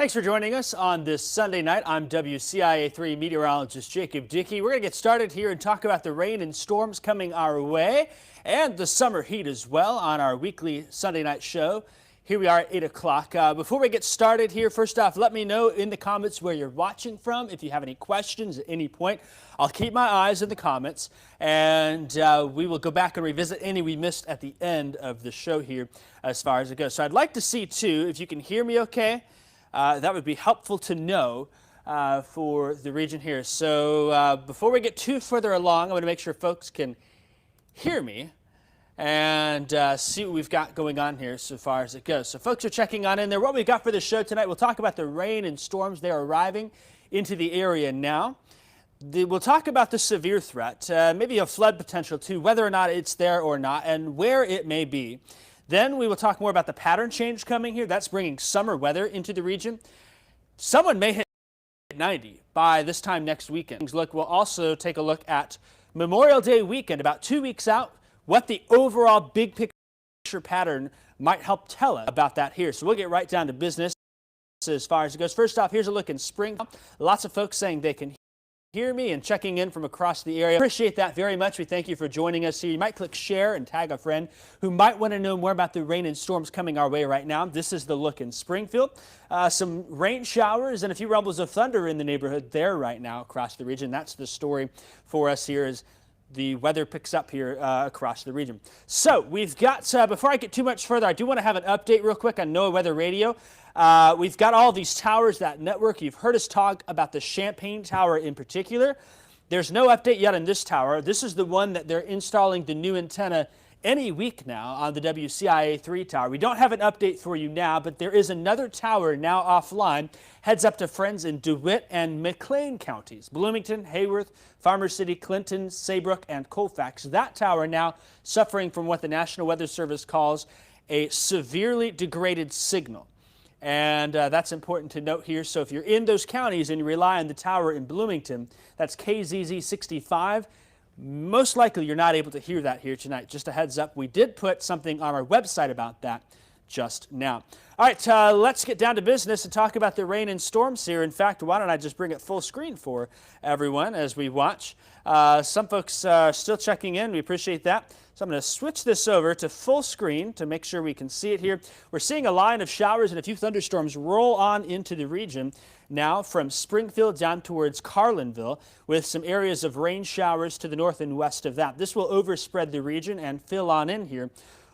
Thanks for joining us on this Sunday night. I'm WCIA3 meteorologist Jacob Dickey. We're going to get started here and talk about the rain and storms coming our way and the summer heat as well on our weekly Sunday night show. Here we are at 8 o'clock. Before we get started here, first off, let me know in the comments where you're watching from. If you have any questions at any point, I'll keep my eyes in the comments, and we will go back and revisit any we missed at the end of the show here as far as it goes. So I'd like to see, too, if you can hear me okay. That would be helpful to know for the region here. So before we get too further along, I'm going to make sure folks can hear me and see what we've got going on here so far as it goes. So folks are checking on in there. What we've got for the show tonight, we'll talk about the rain and storms. They are arriving into the area now. We'll talk about the severe threat, maybe a flood potential too, whether or not it's there or not, and where it may be. Then we will talk more about the pattern change coming here. That's bringing summer weather into the region. Someone may hit 90 by this time next weekend. We'll also take a look at Memorial Day weekend, about 2 weeks out, what the overall big picture pattern might help tell us about that here. So we'll get right down to business as far as it goes. First off, here's a look in spring. Lots of folks saying they can hear me and checking in from across the area. Appreciate that very much. We thank you for joining us here. You might click share and tag a friend who might want to know more about the rain and storms coming our way right now. This is the look in Springfield. Some rain showers and a few rumbles of thunder in the neighborhood there right now across the region. That's the story for us here as the weather picks up here across the region. So we've got, before I get too much further, I do want to have an update real quick on NOAA Weather Radio. We've got all these towers, that network. You've heard us talk about the Champaign Tower in particular. There's no update yet on this tower. This is the one that they're installing the new antenna any week now on the WCIA3 tower. We don't have an update for you now, but there is another tower now offline. Heads up to friends in DeWitt and McLean counties. Bloomington, Hayworth, Farmers City, Clinton, Saybrook, and Colfax. That tower now suffering from what the National Weather Service calls a severely degraded signal. And that's important to note here. So if you're in those counties and you rely on the tower in Bloomington, that's KZZ 65, most likely you're not able to hear that here tonight. Just a heads up, we did put something on our website about that just now. All right, let's get down to business and talk about the rain and storms here. In fact, why don't I just bring it full screen for everyone as we watch. Some folks are still checking in. We appreciate that. So I'm going to switch this over to full screen to make sure we can see it here. We're seeing a line of showers and a few thunderstorms roll on into the region now from Springfield down towards Carlinville, with some areas of rain showers to the north and west of that. This will overspread the region and fill on in here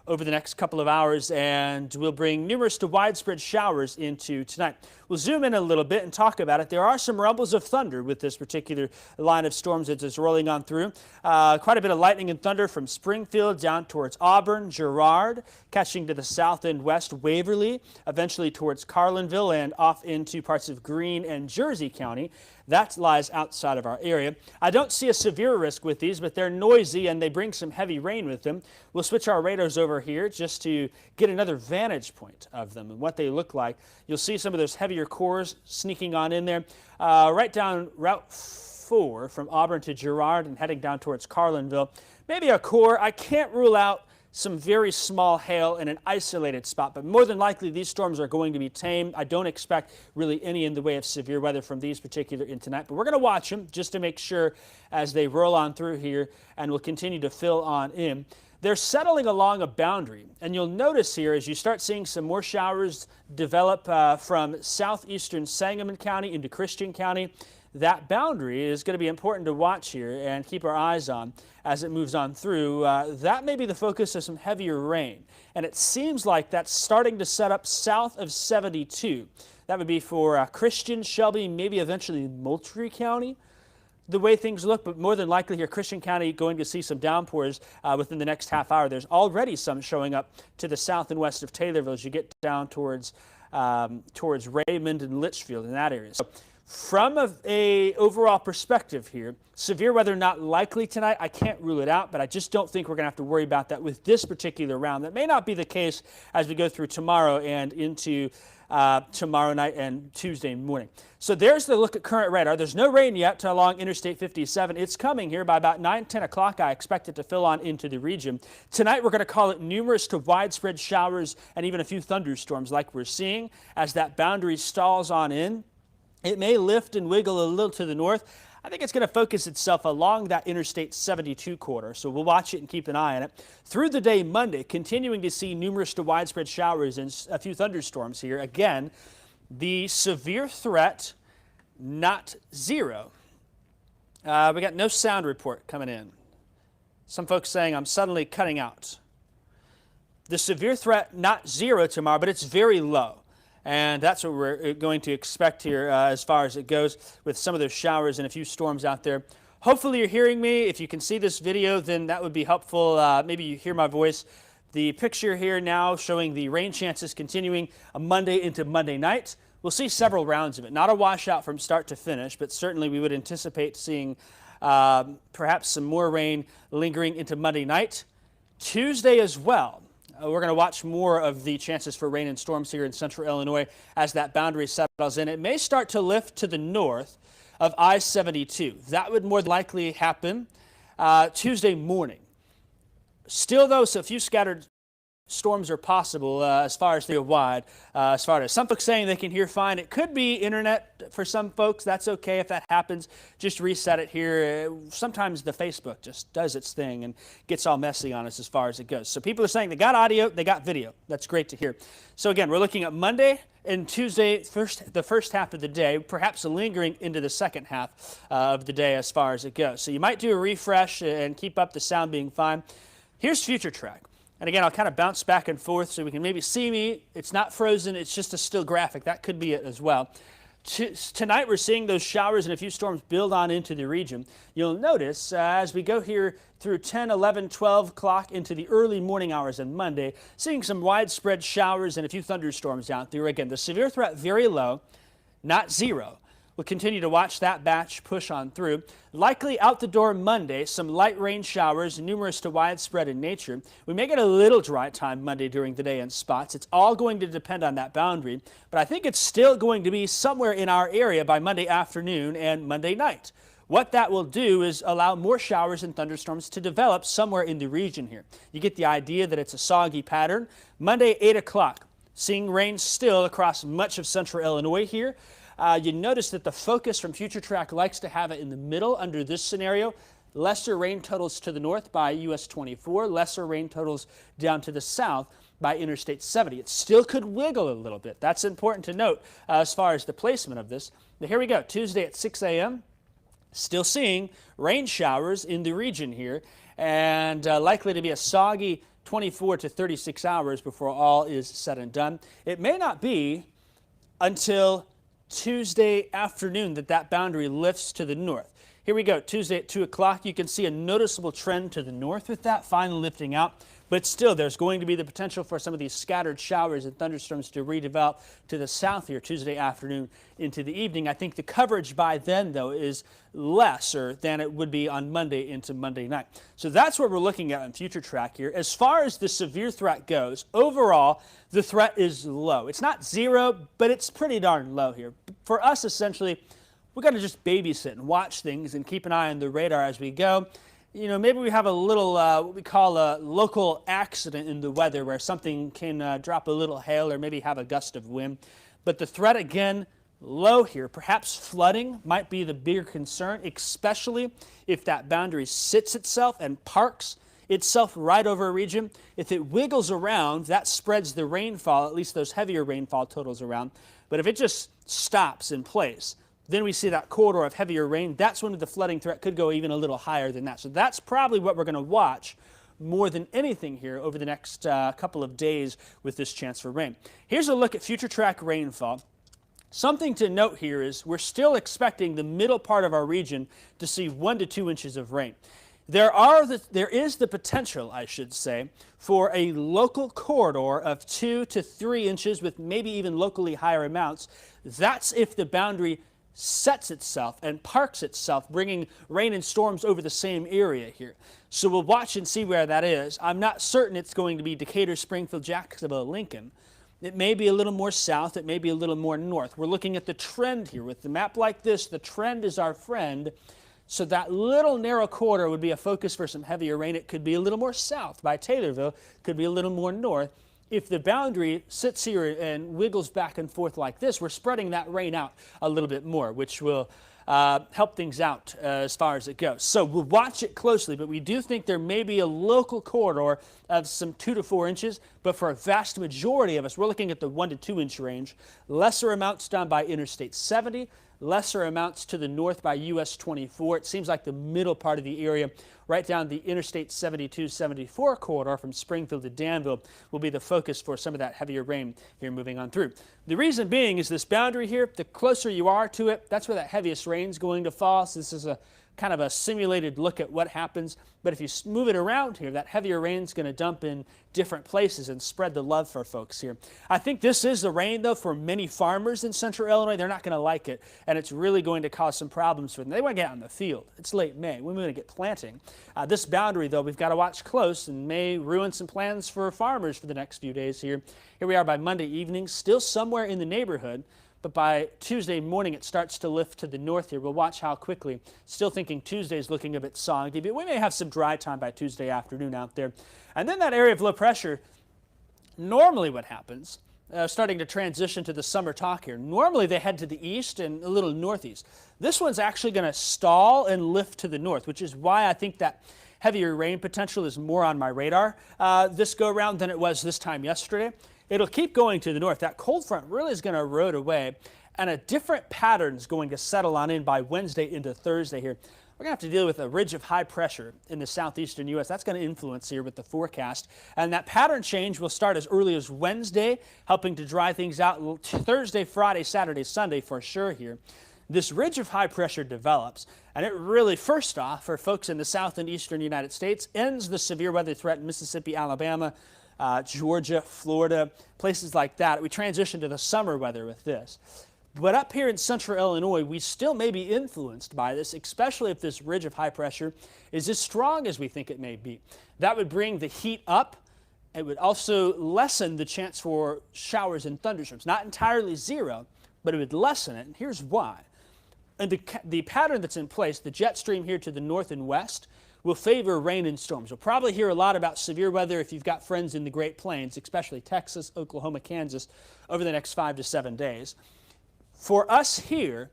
over the next couple of hours, and will bring numerous to widespread showers into tonight. We'll zoom in a little bit and talk about it. There are some rumbles of thunder with this particular line of storms that is rolling on through. Quite a bit of lightning and thunder from Springfield down towards Auburn, Girard, catching to the south and west, Waverly, eventually towards Carlinville and off into parts of Greene and Jersey County. That lies outside of our area. I don't see a severe risk with these, but they're noisy and they bring some heavy rain with them. We'll switch our radars over here just to get another vantage point of them and what they look like. You'll see some of those heavier cores sneaking on in there. Right down Route 4 from Auburn to Girard and heading down towards Carlinville. Maybe a core. I can't rule out some very small hail in an isolated spot, but more than likely these storms are going to be tame. I don't expect really any in the way of severe weather from these particular in tonight, but we're going to watch them just to make sure as they roll on through here, and we'll continue to fill on in. They're settling along a boundary, and you'll notice here as you start seeing some more showers develop from southeastern Sangamon County into Christian County. That boundary is going to be important to watch here and keep our eyes on as it moves on through. That may be the focus of some heavier rain, and it seems like that's starting to set up south of 72. That would be for Christian, Shelby, maybe eventually Moultrie County, the way things look, but more than likely here, Christian County going to see some downpours within the next half hour. There's already some showing up to the south and west of Taylorville as you get down towards Raymond and Litchfield in that area. So from a overall perspective here, severe weather not likely tonight. I can't rule it out, but I just don't think we're going to have to worry about that with this particular round. That may not be the case as we go through tomorrow and into tomorrow night and Tuesday morning. So there's the look at current radar. There's no rain yet along Interstate 57. It's coming here by about 9-10 o'clock. I expect it to fill on into the region. Tonight we're going to call it numerous to widespread showers and even a few thunderstorms like we're seeing as that boundary stalls on in. It may lift and wiggle a little to the north. I think it's going to focus itself along that Interstate 72 corridor, so we'll watch it and keep an eye on it. Through the day Monday, continuing to see numerous to widespread showers and a few thunderstorms here. Again, the severe threat, not zero. We got no sound report coming in. Some folks saying I'm suddenly cutting out. The severe threat, not zero tomorrow, but it's very low. And that's what we're going to expect here as far as it goes with some of those showers and a few storms out there. Hopefully you're hearing me. If you can see this video, then that would be helpful. Maybe you hear my voice. The picture here now showing the rain chances continuing Monday into Monday night. We'll see several rounds of it. Not a washout from start to finish, but certainly we would anticipate seeing perhaps some more rain lingering into Monday night. Tuesday as well. We're going to watch more of the chances for rain and storms here in central Illinois as that boundary settles in. It may start to lift to the north of I-72. That would more likely happen Tuesday morning. Still, though, so a few scattered storms are possible as far as they're wide. As far as some folks saying they can hear fine. It could be internet for some folks. That's okay if that happens. Just reset it here. Sometimes the Facebook just does its thing and gets all messy on us as far as it goes. So people are saying they got audio, they got video. That's great to hear. So again, we're looking at Monday and Tuesday, the first half of the day, perhaps lingering into the second half of the day as far as it goes. So you might do a refresh and keep up the sound being fine. Here's Future Track. And again, I'll kind of bounce back and forth so we can maybe see me. It's not frozen. It's just a still graphic. That could be it as well. Tonight, we're seeing those showers and a few storms build on into the region. You'll notice as we go here through 10, 11, 12 o'clock into the early morning hours on Monday, seeing some widespread showers and a few thunderstorms out there. Again, the severe threat very low, not zero. We'll continue to watch that batch push on through. Likely out the door Monday, some light rain showers, numerous to widespread in nature. We may get a little dry time Monday during the day in spots. It's all going to depend on that boundary, but I think it's still going to be somewhere in our area by Monday afternoon and Monday night. What that will do is allow more showers and thunderstorms to develop somewhere in the region here. You get the idea that it's a soggy pattern. Monday, 8 o'clock, seeing rain still across much of central Illinois here. You notice that the focus from Future Track likes to have it in the middle under this scenario. Lesser rain totals to the north by US 24, lesser rain totals down to the south by Interstate 70. It still could wiggle a little bit. That's important to note as far as the placement of this. But here we go, Tuesday at 6 a.m. Still seeing rain showers in the region here and likely to be a soggy 24 to 36 hours before all is said and done. It may not be until Tuesday afternoon that boundary lifts to the north. Here we go, Tuesday at 2 o'clock. You can see a noticeable trend to the north with that, finally lifting out. But still, there's going to be the potential for some of these scattered showers and thunderstorms to redevelop to the south here Tuesday afternoon into the evening. I think the coverage by then, though, is lesser than it would be on Monday into Monday night. So that's what we're looking at on Future Track here. As far as the severe threat goes, overall, the threat is low. It's not zero, but it's pretty darn low here. For us, essentially, we've got to just babysit and watch things and keep an eye on the radar as we go. You know, maybe we have a little, what we call a local accident in the weather where something can drop a little hail or maybe have a gust of wind. But the threat, again, low here. Perhaps flooding might be the bigger concern, especially if that boundary sits itself and parks itself right over a region. If it wiggles around, that spreads the rainfall, at least those heavier rainfall totals around. But if it just stops in place, then we see that corridor of heavier rain. That's when the flooding threat could go even a little higher than that. So that's probably what we're going to watch more than anything here over the next couple of days with this chance for rain. Here's a look at Future Track rainfall. Something to note here is we're still expecting the middle part of our region to see 1 to 2 inches of rain. There is the potential, I should say, for a local corridor of 2 to 3 inches with maybe even locally higher amounts. That's if the boundary sets itself and parks itself, bringing rain and storms over the same area here. So we'll watch and see where that is. I'm not certain it's going to be Decatur, Springfield, Jacksonville, Lincoln, It may be a little more south. It may be a little more north. We're looking at the trend here. With the map like this, the trend is our friend. So that little narrow corridor would be a focus for some heavier rain. It could be a little more south by Taylorville. Could be a little more north. If the boundary sits here and wiggles back and forth like this, we're spreading that rain out a little bit more, which will help things out as far as it goes. So we'll watch it closely, but we do think there may be a local corridor of some 2 to 4 inches, but for a vast majority of us, we're looking at the 1 to 2 inch range. Lesser amounts down by Interstate 70, lesser amounts to the north by US 24. It seems like the middle part of the area, right down the Interstate 72-74 corridor from Springfield to Danville, will be the focus for some of that heavier rain here moving on through. The reason being is this boundary here, the closer you are to it, that's where that heaviest rain is going to fall. So this is a kind of a simulated look at what happens. But if you move it around here, that heavier rain is going to dump in different places and spread the love for folks here. I think this is the rain, though, for many farmers in central Illinois. They're not going to like it, and it's really going to cause some problems for them. They want to get out in the field. It's late May. We're going to get planting. This boundary, though, we've got to watch close and may ruin some plans for farmers for the next few days here. Here we are by Monday evening, still somewhere in the neighborhood. But by Tuesday morning, it starts to lift to the north here. We'll watch how quickly. Still thinking Tuesday's looking a bit soggy, but we may have some dry time by Tuesday afternoon out there. And then that area of low pressure, normally what happens, starting to transition to the summer talk here, normally they head to the east and a little northeast. This one's actually going to stall and lift to the north, which is why I think that heavier rain potential is more on my radar this go around than it was this time yesterday. It'll keep going to the north. That cold front really is going to erode away, and a different pattern is going to settle on in by Wednesday into Thursday here. We're going to have to deal with a ridge of high pressure in the southeastern U.S. That's going to influence here with the forecast. And that pattern change will start as early as Wednesday, helping to dry things out Thursday, Friday, Saturday, Sunday for sure here. This ridge of high pressure develops, and it really, first off, for folks in the south and eastern United States, ends the severe weather threat in Mississippi, Alabama, Georgia, Florida, places like that. We transition to the summer weather with this. But up here in central Illinois, we still may be influenced by this, especially if this ridge of high pressure is as strong as we think it may be. That would bring the heat up. It would also lessen the chance for showers and thunderstorms. Not entirely zero, but it would lessen it. And here's why. And the pattern that's in place, the jet stream here to the north and west, will favor rain and storms. You'll probably hear a lot about severe weather if you've got friends in the Great Plains, especially Texas, Oklahoma, Kansas, over the next 5 to 7 days. For us here,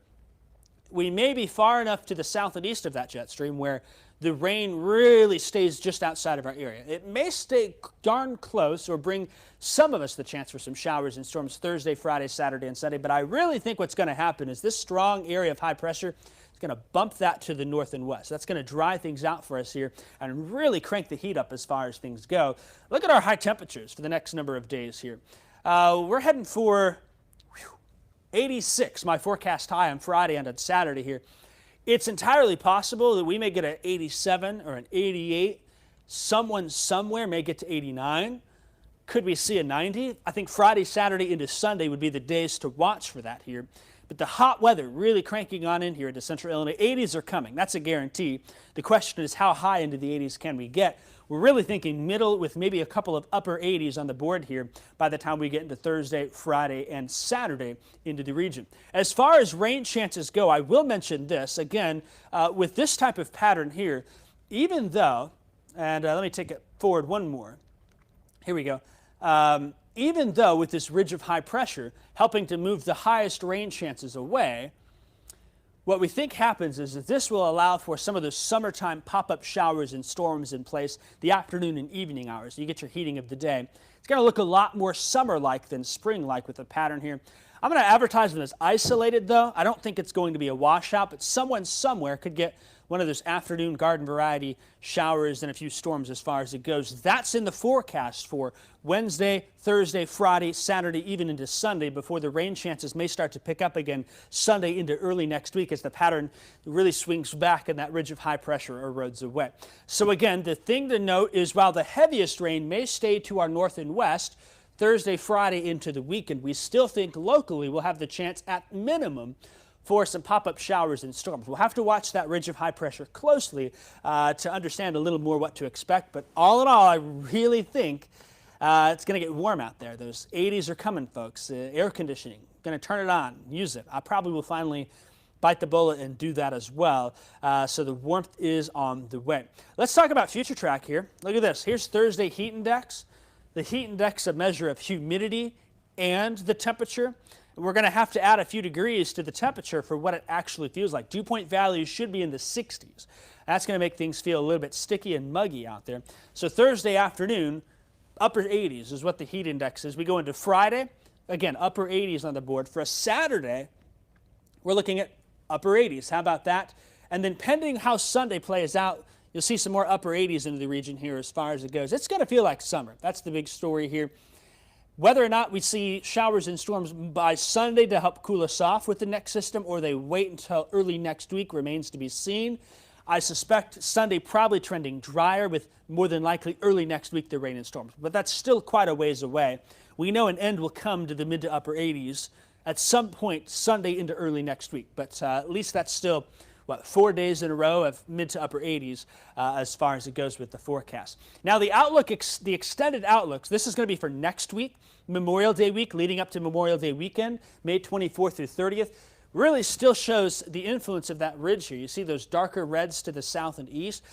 we may be far enough to the south and east of that jet stream where the rain really stays just outside of our area. It may stay darn close or bring some of us the chance for some showers and storms Thursday, Friday, Saturday, and Sunday. But I really think what's going to happen is this strong area of high pressure is going to bump that to the north and west. That's going to dry things out for us here and really crank the heat up as far as things go. Look at our high temperatures for the next number of days here. We're heading for 86, my forecast high on Friday and on Saturday here. It's entirely possible that we may get an 87 or an 88. Someone somewhere may get to 89. Could we see a 90? I think Friday, Saturday into Sunday would be the days to watch for that here. But the hot weather really cranking on in here into central Illinois. 80s are coming. That's a guarantee. The question is how high into the 80s can we get? We're really thinking middle with maybe a couple of upper 80s on the board here by the time we get into Thursday, Friday, and Saturday into the region. As far as rain chances go, I will mention this. Again, with this type of pattern here, even though, and let me take it forward one more. Here we go. Even though with this ridge of high pressure helping to move the highest rain chances away, what we think happens is that this will allow for some of those summertime pop-up showers and storms in place the afternoon and evening hours. You get your heating of the day. It's going to look a lot more summer-like than spring-like with the pattern here. I'm going to advertise them as isolated, though. I don't think it's going to be a washout, but someone somewhere could get one of those afternoon garden variety showers and a few storms as far as it goes. That's in the forecast for Wednesday, Thursday, Friday, Saturday, even into Sunday before the rain chances may start to pick up again Sunday into early next week as the pattern really swings back and that ridge of high pressure erodes away. So again, the thing to note is while the heaviest rain may stay to our north and west Thursday, Friday into the weekend, we still think locally we'll have the chance at minimum for some pop-up showers and storms. We'll have to watch that ridge of high pressure closely to understand a little more what to expect. But all in all, I really think It's going to get warm out there. Those 80s are coming, folks. Air conditioning, going to turn it on, use it. I probably will finally bite the bullet and do that as well. So the warmth is on the way. Let's talk about future track here. Look at this. Here's Thursday heat index. The heat index, a measure of humidity and the temperature. We're going to have to add a few degrees to the temperature for what it actually feels like. Dew point values should be in the 60s. That's going to make things feel a little bit sticky and muggy out there. So Thursday afternoon, upper 80s is what the heat index is. We go into Friday, again, upper 80s on the board. For a Saturday, we're looking at upper 80s. How about that? And then pending how Sunday plays out, you'll see some more upper 80s into the region here as far as it goes. It's going to feel like summer. That's the big story here. Whether or not we see showers and storms by Sunday to help cool us off with the next system, or they wait until early next week, remains to be seen. I suspect Sunday probably trending drier, with more than likely early next week the rain and storms. But that's still quite a ways away. We know an end will come to the mid to upper 80s at some point Sunday into early next week. But at least that's still, 4 days in a row of mid to upper 80s as far as it goes with the forecast. Now the outlook, the extended outlooks, this is going to be for next week, Memorial Day week leading up to Memorial Day weekend, May 24th through 30th. Really still shows the influence of that ridge here. You see those darker reds to the south and east.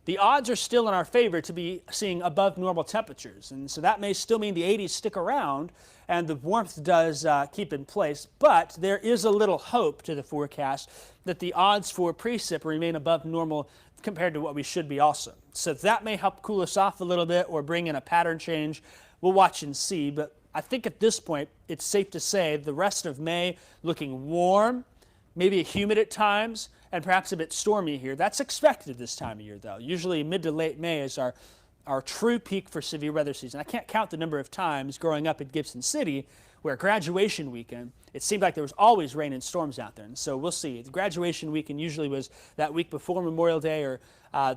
The odds are still in our favor to be seeing above normal temperatures. And so that may still mean the 80s stick around and the warmth does keep in place. But there is a little hope to the forecast that the odds for precip remain above normal compared to what we should be also. So that may help cool us off a little bit or bring in a pattern change. We'll watch and see. But I think at this point, it's safe to say the rest of May looking warm, maybe humid at times, and perhaps a bit stormy here. That's expected this time of year, though. Usually mid to late May is our true peak for severe weather season. I can't count the number of times growing up in Gibson City where graduation weekend, it seemed like there was always rain and storms out there. And so we'll see. The graduation weekend usually was that week before Memorial Day or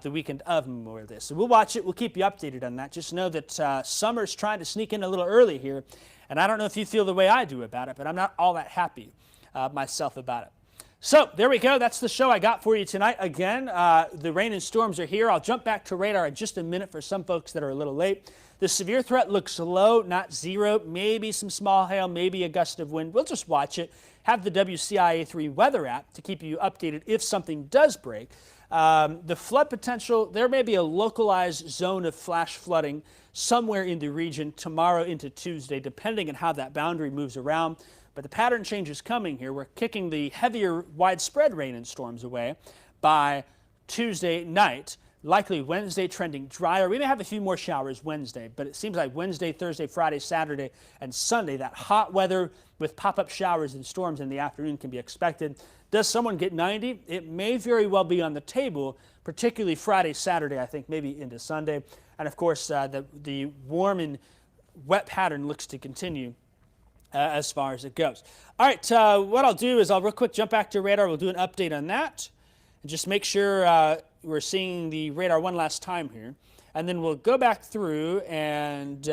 the weekend of Memorial Day. So we'll watch it. We'll keep you updated on that. Just know that summer's trying to sneak in a little early here. And I don't know if you feel the way I do about it, but I'm not all that happy myself about it. So there we go. That's the show I got for you tonight. Again, the rain and storms are here. I'll jump back to radar in just a minute for some folks that are a little late. The severe threat looks low, not zero. Maybe some small hail, maybe a gust of wind. We'll just watch it. Have the WCIA3 weather app to keep you updated if something does break. The flood potential, there may be a localized zone of flash flooding somewhere in the region tomorrow into Tuesday, depending on how that boundary moves around. But the pattern change is coming here. We're kicking the heavier widespread rain and storms away by Tuesday night. Likely Wednesday trending drier. We may have a few more showers Wednesday, but it seems like Wednesday, Thursday, Friday, Saturday, and Sunday, that hot weather with pop-up showers and storms in the afternoon can be expected. Does someone get 90? It may very well be on the table, particularly Friday, Saturday, I think, maybe into Sunday. And of course, the warm and wet pattern looks to continue as far as it goes. All right, what I'll do is I'll real quick jump back to radar. We'll do an update on that and just make sure we're seeing the radar one last time here. And then we'll go back through and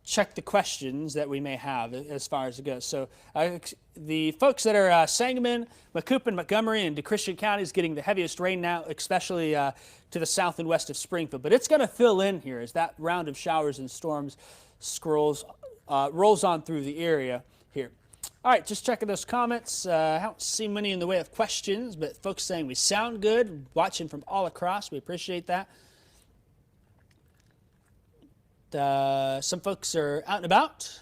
check the questions that we may have as far as it goes. So the folks that are Sangamon, Macoupin, Montgomery, and DeChristian counties getting the heaviest rain now, especially to the south and west of Springfield. But it's going to fill in here as that round of showers and storms rolls on through the area here. All right, just checking those comments. I don't see many in the way of questions, but folks saying we sound good, watching from all across. We appreciate that. Some folks are out and about.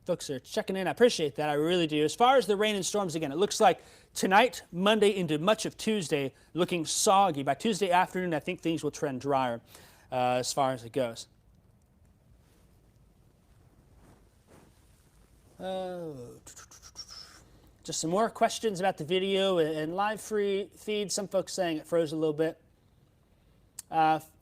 Folks are checking in. I appreciate that. I really do. As far as the rain and storms, again, it looks like tonight, Monday into much of Tuesday, looking soggy. By Tuesday afternoon, I think things will trend drier as far as it goes. Just some more questions about the video and live free feed. Some folks saying it froze a little bit.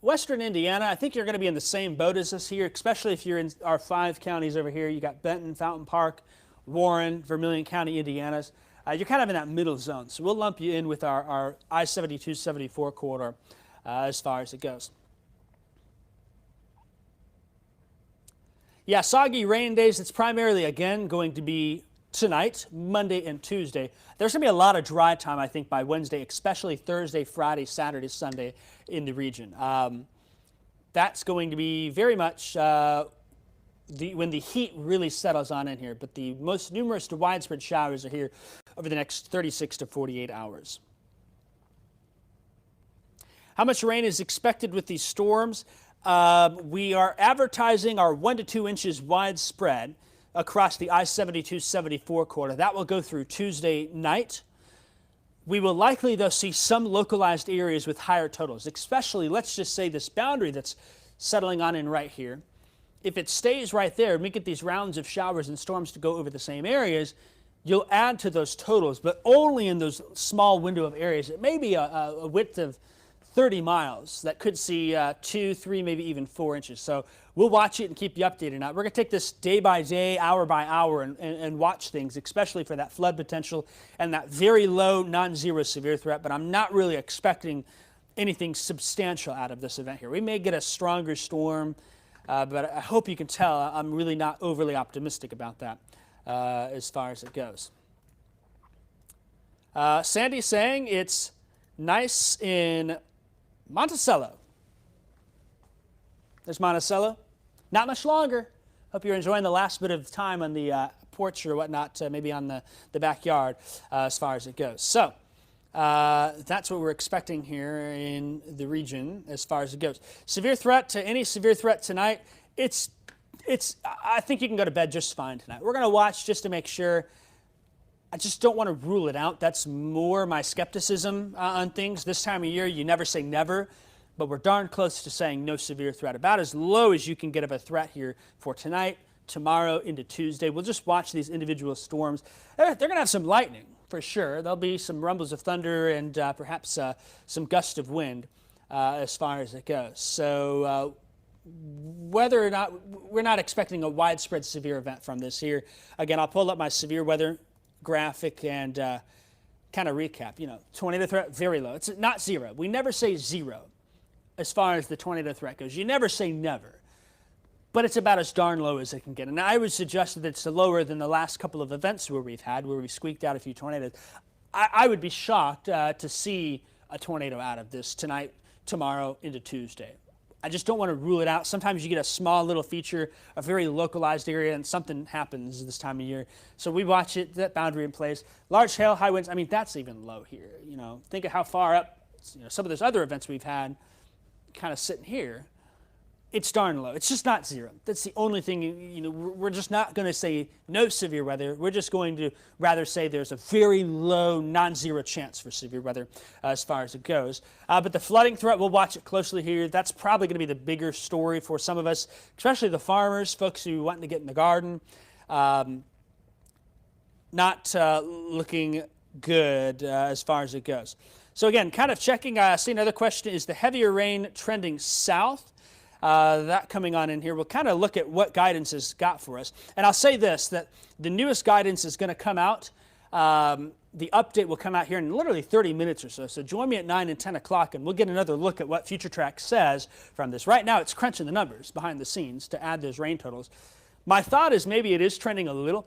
Western Indiana, I think you're going to be in the same boat as us here, especially if you're in our 5 counties over here. You got Benton, Fountain Park, Warren, Vermilion County, Indiana's. You're kind of in that middle zone. So we'll lump you in with our I-72-74 corridor as far as it goes. Yeah, soggy rain days, it's primarily, again, going to be tonight, Monday and Tuesday. There's going to be a lot of dry time, I think, by Wednesday, especially Thursday, Friday, Saturday, Sunday in the region. that's going to be very much when the heat really settles on in here. But the most numerous to widespread showers are here over the next 36 to 48 hours. How much rain is expected with these storms? We are advertising our 1 to 2 inches widespread across the I-72-74 corridor. That will go through Tuesday night. We will likely, though, see some localized areas with higher totals, especially, let's just say, this boundary that's settling on in right here. If it stays right there and we get these rounds of showers and storms to go over the same areas, you'll add to those totals, but only in those small window of areas. It may be a width of 30 miles that could see 2, 3, maybe even 4 inches. So we'll watch it and keep you updated. Now, we're going to take this day by day, hour by hour, and watch things, especially for that flood potential and that very low non-zero severe threat. But I'm not really expecting anything substantial out of this event here. We may get a stronger storm, but I hope you can tell I'm really not overly optimistic about that as far as it goes. Sandy's saying it's nice in Monticello. There's Monticello. Not much longer. Hope you're enjoying the last bit of time on the porch or whatnot, maybe on the backyard as far as it goes. So that's what we're expecting here in the region as far as it goes. Severe threat to any severe threat tonight. I think you can go to bed just fine tonight. We're going to watch just to make sure. I just don't want to rule it out. That's more my skepticism on things. This time of year, you never say never, but we're darn close to saying no severe threat. About as low as you can get of a threat here for tonight, tomorrow, into Tuesday. We'll just watch these individual storms. They're going to have some lightning, for sure. There'll be some rumbles of thunder and perhaps some gusts of wind as far as it goes. So whether or not, we're not expecting a widespread severe event from this here. Again, I'll pull up my severe weather graphic and kind of recap. Tornado threat, very low. It's not zero. We never say zero as far as the tornado threat goes. You never say never, but it's about as darn low as it can get. And I would suggest that it's lower than the last couple of events where we've had, where we squeaked out a few tornadoes. I would be shocked to see a tornado out of this tonight, tomorrow, into Tuesday. I just don't want to rule it out. Sometimes you get a small little feature, a very localized area, and something happens this time of year. So we watch it, that boundary in place. Large hail, high winds, I mean, that's even low here. Think of how far up some of those other events we've had kind of sitting here. It's darn low. It's just not zero. That's the only thing, we're just not going to say no severe weather. We're just going to rather say there's a very low non-zero chance for severe weather as far as it goes. But the flooding threat, we'll watch it closely here. That's probably going to be the bigger story for some of us, especially the farmers, folks who want to get in the garden. Not looking good as far as it goes. So again, kind of checking, I see another question, is the heavier rain trending south? That coming on in here, we'll kind of look at what guidance has got for us. And I'll say this, that the newest guidance is going to come out. The update will come out here in literally 30 minutes or so. So join me at 9 and 10 o'clock, and we'll get another look at what FutureTrack says from this. Right now, it's crunching the numbers behind the scenes to add those rain totals. My thought is maybe it is trending a little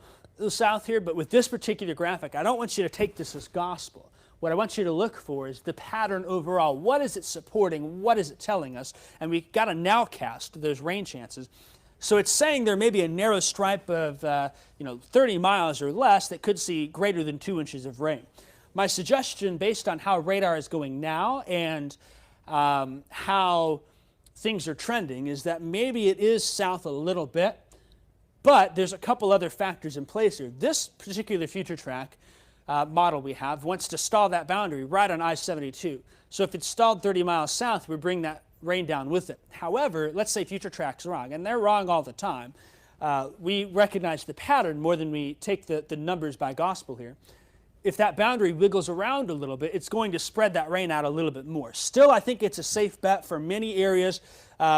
south here, but with this particular graphic, I don't want you to take this as gospel. What I want you to look for is the pattern overall. What is it supporting? What is it telling us? And we got to nowcast those rain chances. So it's saying there may be a narrow stripe of 30 miles or less that could see greater than 2 inches of rain. My suggestion, based on how radar is going now and how things are trending, is that maybe it is south a little bit, but there's a couple other factors in place here. This particular FutureTrack model we have wants to stall that boundary right on I-72. So if it's stalled 30 miles south, we bring that rain down with it. However, let's say FutureTrack's wrong, and they're wrong all the time. We recognize the pattern more than we take the numbers by gospel here. If that boundary wiggles around a little bit, it's going to spread that rain out a little bit more. Still, I think it's a safe bet for many areas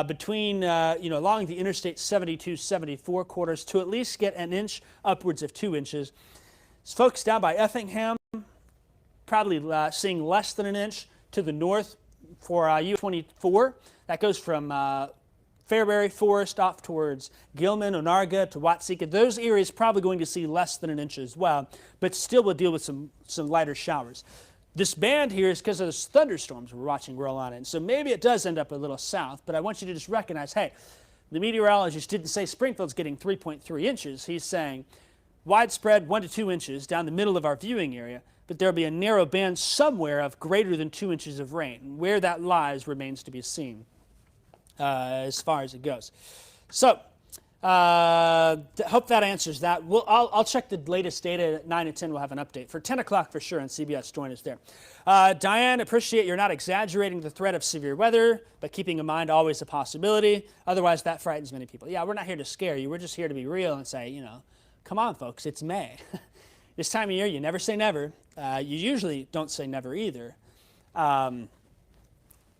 between, along the Interstate 72-74 corridors to at least get an inch, upwards of 2 inches. Folks down by Effingham, probably seeing less than an inch to the north for U24. That goes from Fairbury, Forest, off towards Gilman, Onarga to Watsika. Those areas probably going to see less than an inch as well, but still will deal with some lighter showers. This band here is because of those thunderstorms we're watching roll on in. So maybe it does end up a little south, but I want you to just recognize, hey, the meteorologist didn't say Springfield's getting 3.3 inches. He's saying widespread 1 to 2 inches down the middle of our viewing area, but there'll be a narrow band somewhere of greater than 2 inches of rain. Where that lies remains to be seen as far as it goes. So, hope that answers that. I'll check the latest data at 9 and 10. We'll have an update. For 10 o'clock for sure on CBS, join us there. Diane, appreciate you're not exaggerating the threat of severe weather, but keeping in mind always a possibility. Otherwise, that frightens many people. Yeah, we're not here to scare you. We're just here to be real and say, you know, come on, folks, it's May. This time of year, you never say never. You usually don't say never either.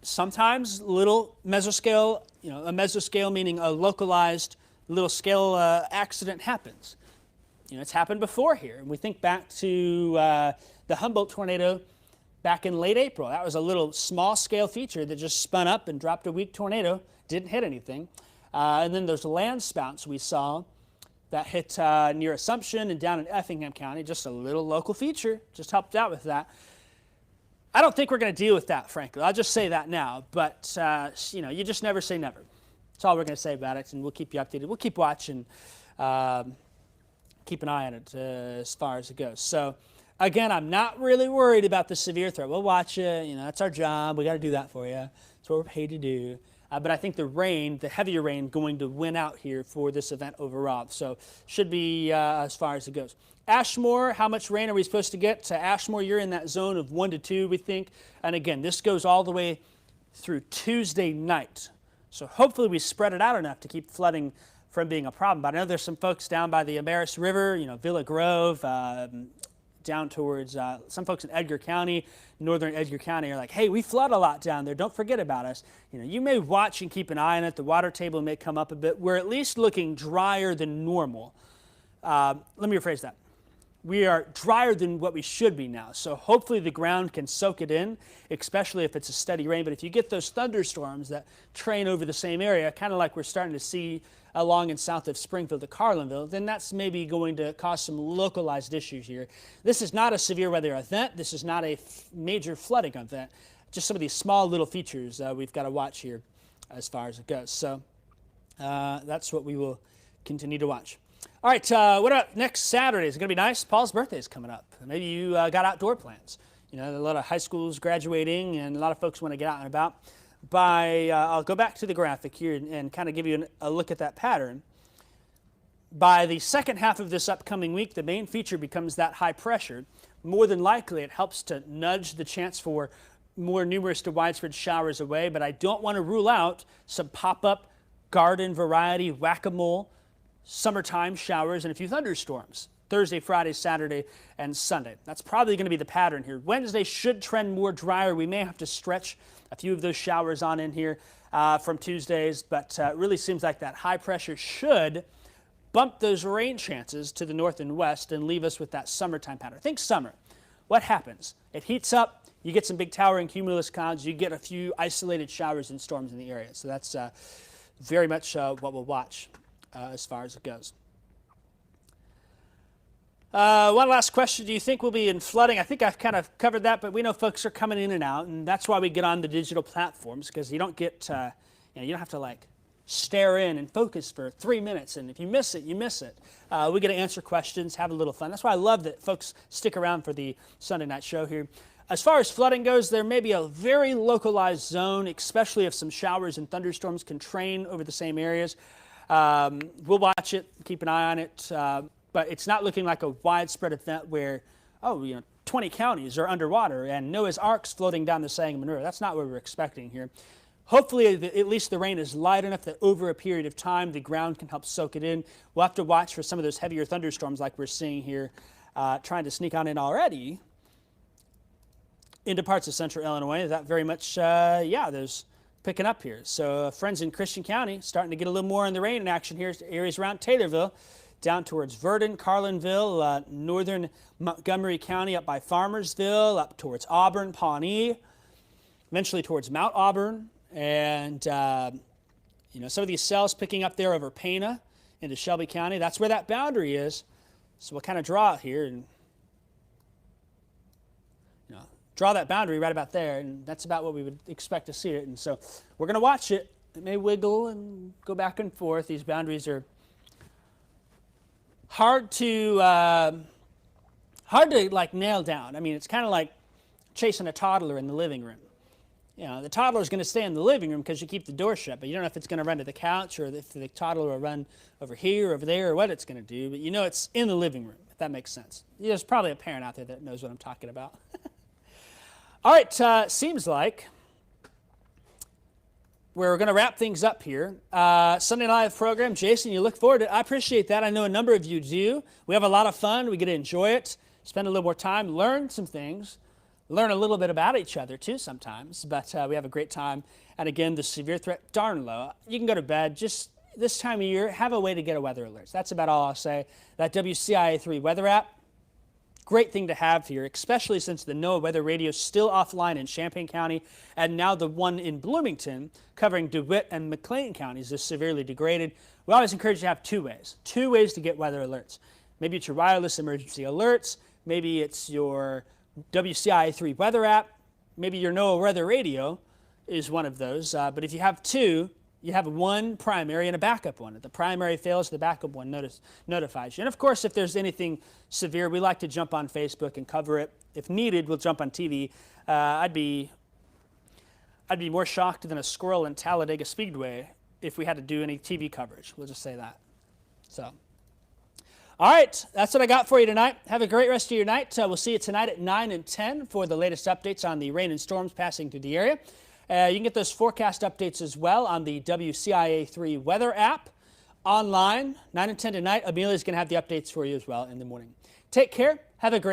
Sometimes little mesoscale, you know, a mesoscale meaning a localized little scale accident happens. You know, it's happened before here. And we think back to the Humboldt tornado back in late April. That was a little small scale feature that just spun up and dropped a weak tornado, didn't hit anything. And then those land spouts we saw that hit near Assumption and down in Effingham County, just a little local feature, just helped out with that. I don't think we're going to deal with that, frankly. I'll just say that now. But, you know, you just never say never. That's all we're going to say about it, and we'll keep you updated. We'll keep watching, keep an eye on it as far as it goes. So, again, I'm not really worried about the severe threat. We'll watch it. You know, that's our job. We got to do that for you. That's what we're paid to do. But I think the rain, the heavier rain, going to win out here for this event overall. So, should be as far as it goes. Ashmore, how much rain are we supposed to get? To Ashmore, you're in that zone of 1 to 2, we think. And again, this goes all the way through Tuesday night. So hopefully we spread it out enough to keep flooding from being a problem. But I know there's some folks down by the Amaris River, you know, Villa Grove, down towards some folks in Edgar County, northern Edgar County are like, hey, we flood a lot down there. Don't forget about us. You know, you may watch and keep an eye on it. The water table may come up a bit. We're at least looking drier than normal. Let me rephrase that. We are drier than what we should be now. So hopefully the ground can soak it in, especially if it's a steady rain. But if you get those thunderstorms that train over the same area, kind of like we're starting to see along and south of Springfield to Carlinville, then that's maybe going to cause some localized issues here. This is not a severe weather event. This is not a major flooding event. Just some of these small little features we've got to watch here as far as it goes. So that's what we will continue to watch. All right, what about next Saturday? Is it going to be nice? Paul's birthday is coming up. Maybe you got outdoor plans. You know, a lot of high schools graduating, and a lot of folks want to get out and about. I'll go back to the graphic here and kind of give you a look at that pattern. By the second half of this upcoming week, the main feature becomes that high pressure. More than likely, it helps to nudge the chance for more numerous to widespread showers away, but I don't want to rule out some pop-up garden variety whack-a-mole summertime showers and a few thunderstorms Thursday, Friday, Saturday, and Sunday. That's probably going to be the pattern here. Wednesday should trend more drier. We may have to stretch a few of those showers on in here from Tuesdays, but it really seems like that high pressure should bump those rain chances to the north and west and leave us with that summertime pattern. Think summer. What happens? It heats up, you get some big towering cumulus clouds, you get a few isolated showers and storms in the area. So that's very much what we'll watch as far as it goes. One last question. Do you think we'll be in flooding? I think I've kind of covered that, but we know folks are coming in and out, and that's why we get on the digital platforms, because you don't get, you don't have to like stare in and focus for 3 minutes, and if you miss it, you miss it. We get to answer questions, have a little fun. That's why I love that folks stick around for the Sunday night show here. As far as flooding goes, there may be a very localized zone, especially if some showers and thunderstorms can train over the same areas. We'll watch it, keep an eye on it, but it's not looking like a widespread event where, 20 counties are underwater and Noah's Ark's floating down the Sangamon River. That's not what we're expecting here. Hopefully, at least the rain is light enough that over a period of time, the ground can help soak it in. We'll have to watch for some of those heavier thunderstorms like we're seeing here, trying to sneak on in already into parts of central Illinois. That very much, there's picking up here. So friends in Christian County starting to get a little more in the rain in action here. Areas around Taylorville, down towards Verdon, Carlinville, northern Montgomery County, up by Farmersville, up towards Auburn, Pawnee, eventually towards Mount Auburn, and some of these cells picking up there over Pana into Shelby County. That's where that boundary is. So we'll kind of draw it here and draw that boundary right about there, and that's about what we would expect to see it. And so we're going to watch it. It may wiggle and go back and forth. These boundaries are hard to like nail down. I mean, it's kind of like chasing a toddler in the living room. You know, the toddler is going to stay in the living room because you keep the door shut, but you don't know if it's going to run to the couch or if the toddler will run over here, over there, or what it's going to do. But you know it's in the living room, if that makes sense. There's probably a parent out there that knows what I'm talking about. All right, seems like we're going to wrap things up here. Sunday Live program, Jason, you look forward to it. I appreciate that. I know a number of you do. We have a lot of fun. We get to enjoy it, spend a little more time, learn some things. Learn a little bit about each other, too, sometimes. But we have a great time. And again, the severe threat, darn low. You can go to bed. Just this time of year, have a way to get a weather alert. That's about all I'll say. That WCIA3 weather app, great thing to have here, especially since the NOAA weather radio is still offline in Champaign County. And now the one in Bloomington, covering DeWitt and McLean counties, is severely degraded. We always encourage you to have two ways to get weather alerts. Maybe it's your wireless emergency alerts. Maybe it's your WCIA3 weather app, maybe your NOAA weather radio is one of those. But if you have two, you have one primary and a backup one. If the primary fails, the backup one notifies you. And of course, if there's anything severe, we like to jump on Facebook and cover it. If needed, we'll jump on TV. I'd be more shocked than a squirrel in Talladega Speedway if we had to do any TV coverage. We'll just say that. So. All right, that's what I got for you tonight. Have a great rest of your night. We'll see you tonight at 9 and 10 for the latest updates on the rain and storms passing through the area. You can get those forecast updates as well on the WCIA3 weather app online. 9 and 10 tonight. Amelia's going to have the updates for you as well in the morning. Take care. Have a great